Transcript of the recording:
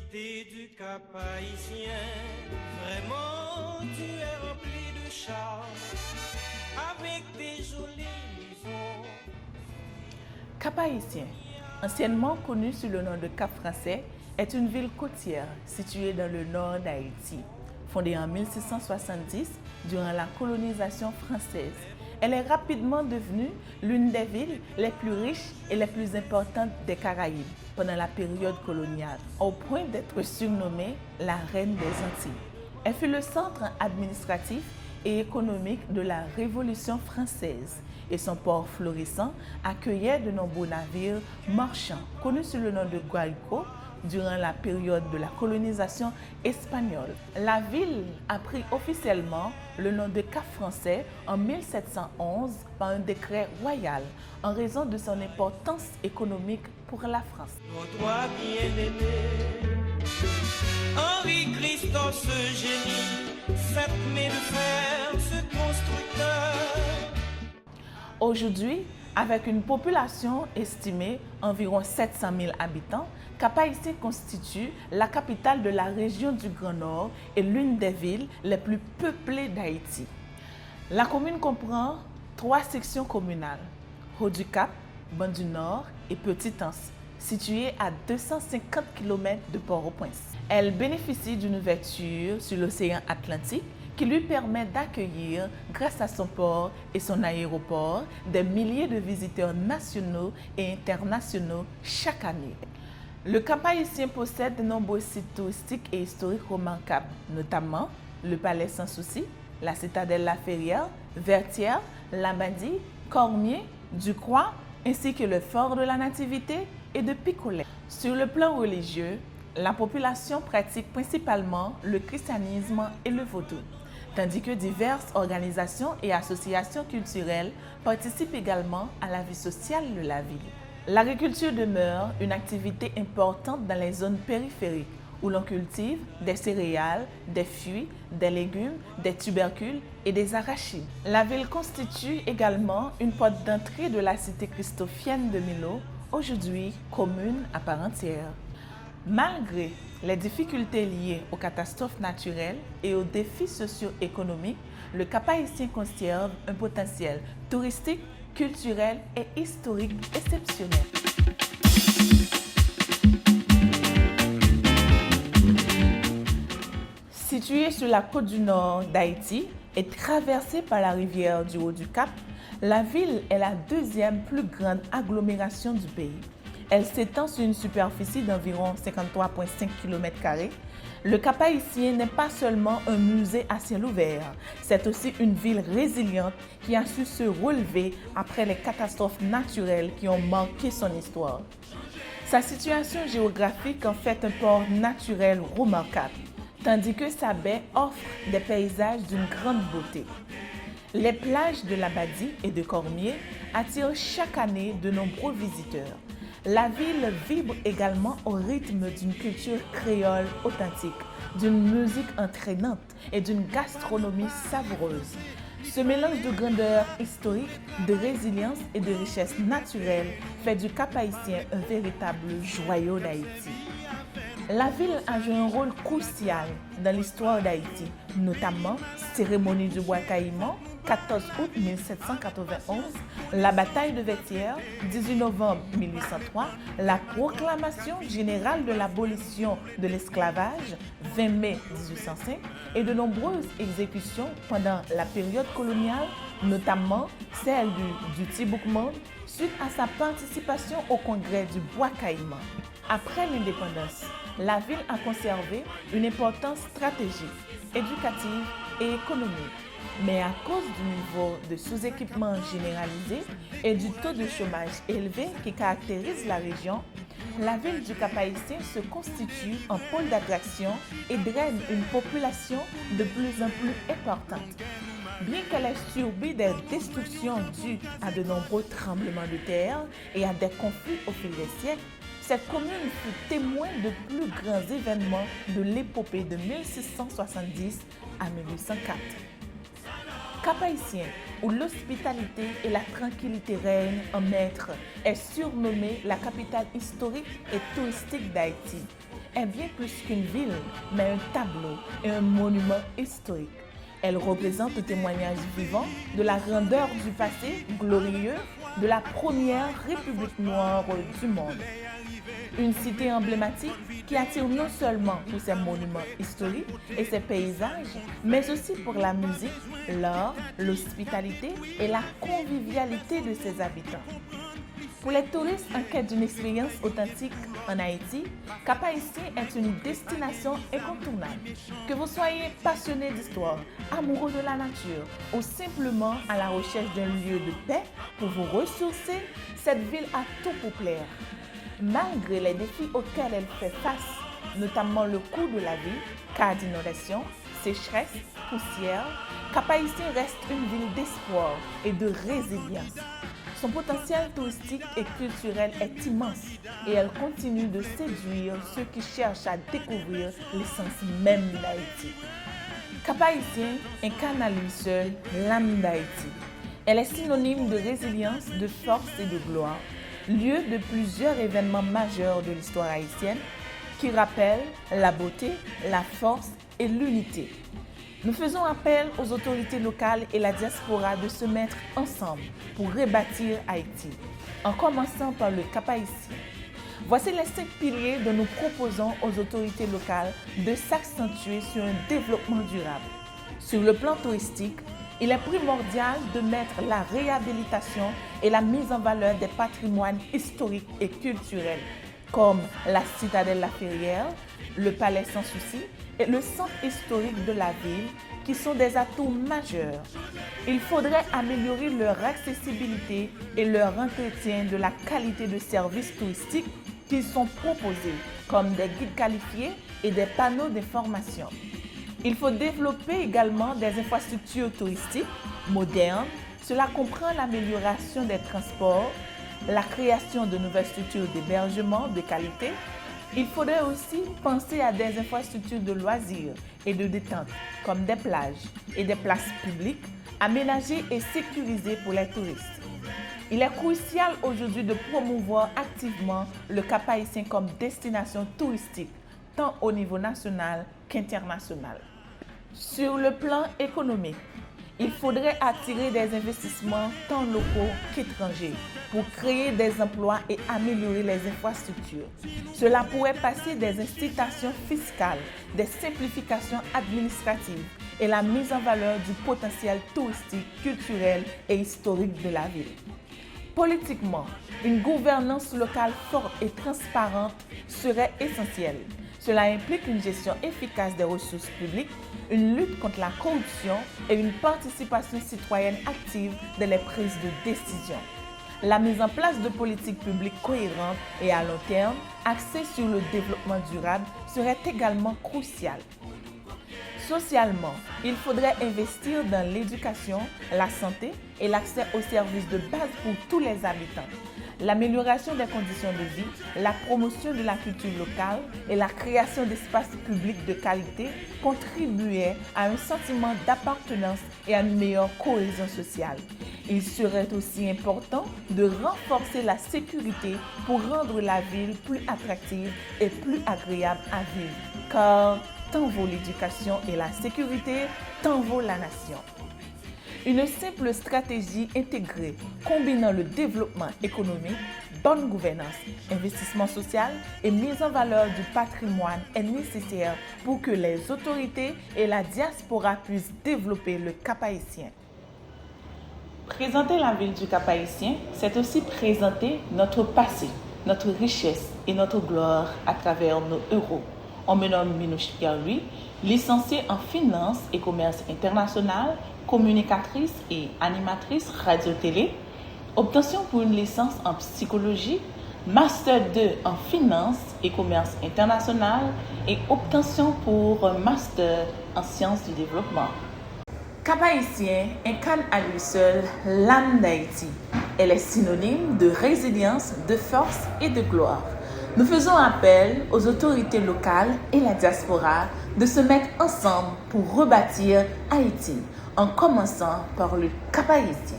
cité du Cap-Haïtien, vraiment tu es rempli de charme, avec tes jolies maisons. Cap-Haïtien, anciennement connu sous le nom de Cap-Français, est une ville côtière située dans le nord d'Haïti. Fondée en 1670 durant la colonisation française, elle est rapidement devenue l'une des villes les plus riches et les plus importantes des Caraïbes pendant la période coloniale, au point d'être surnommée la Reine des Antilles. Elle fut le centre administratif et économique de la Révolution française et son port florissant accueillait de nombreux navires marchands connus sous le nom de Guayco durant la période de la colonisation espagnole. La ville a pris officiellement le nom de Cap-Français en 1711 par un décret royal en raison de son importance économique pour la France. Toi bien-aimé, Henri-Christophe ce génie, cette main de fer, ce constructeur. Aujourd'hui, avec une population estimée environ 700 000 habitants, Cap-Haïtien constitue la capitale de la région du Grand Nord et l'une des villes les plus peuplées d'Haïti. La commune comprend 3 sections communales, Haut-du-Cap, Banc-du-Nord et Petit-Anse, situées à 250 km de Port-au-Prince. Elle bénéficie d'une ouverture sur l'océan Atlantique qui lui permet d'accueillir, grâce à son port et son aéroport, des milliers de visiteurs nationaux et internationaux chaque année. Le Cap-Haïtien possède de nombreux sites touristiques et historiques remarquables, notamment le Palais Sans Souci, la Citadelle La Ferrière, Vertières, Labadie, Cormier, Ducroix, ainsi que le Fort de la Nativité et de Picolet. Sur le plan religieux, la population pratique principalement le christianisme et le vaudou, tandis que diverses organisations et associations culturelles participent également à la vie sociale de la ville. L'agriculture demeure une activité importante dans les zones périphériques où l'on cultive des céréales, des fruits, des légumes, des tubercules et des arachides. La ville constitue également une porte d'entrée de la cité christophienne de Milo, aujourd'hui commune à part entière. Malgré les difficultés liées aux catastrophes naturelles et aux défis socio-économiques, le Cap-Haïtien conserve un potentiel touristique, culturel et historique exceptionnel. Située sur la côte du nord d'Haïti et traversée par la rivière du Haut-du-Cap, la ville est la deuxième plus grande agglomération du pays. Elle s'étend sur une superficie d'environ 53,5 km². Le Cap-Haïtien n'est pas seulement un musée à ciel ouvert, c'est aussi une ville résiliente qui a su se relever après les catastrophes naturelles qui ont marqué son histoire. Sa situation géographique en fait un port naturel remarquable, tandis que sa baie offre des paysages d'une grande beauté. Les plages de Labadie et de Cormier attirent chaque année de nombreux visiteurs. La ville vibre également au rythme d'une culture créole authentique, d'une musique entraînante et d'une gastronomie savoureuse. Ce mélange de grandeur historique, de résilience et de richesse naturelle fait du Cap-Haïtien un véritable joyau d'Haïti. La ville a joué un rôle crucial dans l'histoire d'Haïti, notamment cérémonie du bois caïman, 14 août 1791, la bataille de Vertières, 18 novembre 1803, la proclamation générale de l'abolition de l'esclavage, 20 mai 1805, et de nombreuses exécutions pendant la période coloniale, notamment celle du Tiboukman, suite à sa participation au congrès du bois caïman. Après l'indépendance, la ville a conservé une importance stratégique, éducative et économique. Mais à cause du niveau de sous-équipement généralisé et du taux de chômage élevé qui caractérise la région, la ville du Cap-Haïtien se constitue en pôle d'attraction et draine une population de plus en plus importante. Bien qu'elle ait subi des destructions dues à de nombreux tremblements de terre et à des conflits au fil des siècles, cette commune fut témoin de plus grands événements de l'épopée de 1670 à 1804. Cap-Haïtien, où l'hospitalité et la tranquillité règnent en maître, est surnommée la capitale historique et touristique d'Haïti. est bien plus qu'une ville, mais un tableau et un monument historique. Elle représente le témoignage vivant de la grandeur du passé glorieux de la première République noire du monde. Une cité emblématique qui attire non seulement pour ses monuments historiques et ses paysages, mais aussi pour la musique, l'art, l'hospitalité et la convivialité de ses habitants. Pour les touristes en quête d'une expérience authentique en Haïti, Cap-Haïtien est une destination incontournable. Que vous soyez passionné d'histoire, amoureux de la nature ou simplement à la recherche d'un lieu de paix pour vous ressourcer, cette ville a tout pour plaire. Malgré les défis auxquels elle fait face, notamment le coût de la vie, cas d'inondation, sécheresse, poussière, Cap-Haïtien reste une ville d'espoir et de résilience. Son potentiel touristique et culturel est immense et elle continue de séduire ceux qui cherchent à découvrir l'essence même d'Haïti. Cap-Haïtien incarne à lui seul l'âme d'Haïti. Elle est synonyme de résilience, de force et de gloire, lieu de plusieurs événements majeurs de l'histoire haïtienne qui rappellent la beauté, la force et l'unité. Nous faisons appel aux autorités locales et la diaspora de se mettre ensemble pour rebâtir Haïti, en commençant par le Cap-Haïtien. Voici les 5 piliers dont nous proposons aux autorités locales de s'accentuer sur un développement durable. Sur le plan touristique, il est primordial de mettre la réhabilitation et la mise en valeur des patrimoines historiques et culturels, comme la citadelle La Ferrière, le palais Sans Souci et le centre historique de la ville, qui sont des atouts majeurs. Il faudrait améliorer leur accessibilité et leur entretien de la qualité de services touristiques qui sont proposés, comme des guides qualifiés et des panneaux d'information. Il faut développer également des infrastructures touristiques modernes. Cela comprend l'amélioration des transports, la création de nouvelles structures d'hébergement de qualité. Il faudrait aussi penser à des infrastructures de loisirs et de détente, comme des plages et des places publiques aménagées et sécurisées pour les touristes. Il est crucial aujourd'hui de promouvoir activement le Cap-Haïtien comme destination touristique, tant au niveau national qu'international. Sur le plan économique, il faudrait attirer des investissements tant locaux qu'étrangers pour créer des emplois et améliorer les infrastructures. Cela pourrait passer des incitations fiscales, des simplifications administratives et la mise en valeur du potentiel touristique, culturel et historique de la ville. Politiquement, une gouvernance locale forte et transparente serait essentielle. Cela implique une gestion efficace des ressources publiques, une lutte contre la corruption et une participation citoyenne active dans les prises de décision. La mise en place de politiques publiques cohérentes et à long terme, axées sur le développement durable, serait également cruciale. Socialement, il faudrait investir dans l'éducation, la santé et l'accès aux services de base pour tous les habitants. L'amélioration des conditions de vie, la promotion de la culture locale et la création d'espaces publics de qualité contribuaient à un sentiment d'appartenance et à une meilleure cohésion sociale. Il serait aussi important de renforcer la sécurité pour rendre la ville plus attractive et plus agréable à vivre, car tant vaut l'éducation et la sécurité, tant vaut la nation. Une simple stratégie intégrée combinant le développement économique, bonne gouvernance, investissement social et mise en valeur du patrimoine est nécessaire pour que les autorités et la diaspora puissent développer le Cap-Haïtien. Présenter la ville du Cap-Haïtien, c'est aussi présenter notre passé, notre richesse et notre gloire à travers nos héros. On me nomme Minouche Pierre-Louis, licenciée en finance et commerce international, communicatrice et animatrice radio-télé, obtention pour une licence en psychologie, master 2 en finance et commerce international et obtention pour un master en sciences du développement. Cap-Haïtien incarne à lui seul l'âme d'Haïti. Elle est synonyme de résilience, de force et de gloire. Nous faisons appel aux autorités locales et la diaspora de se mettre ensemble pour rebâtir Haïti, en commençant par le Cap-Haïtien.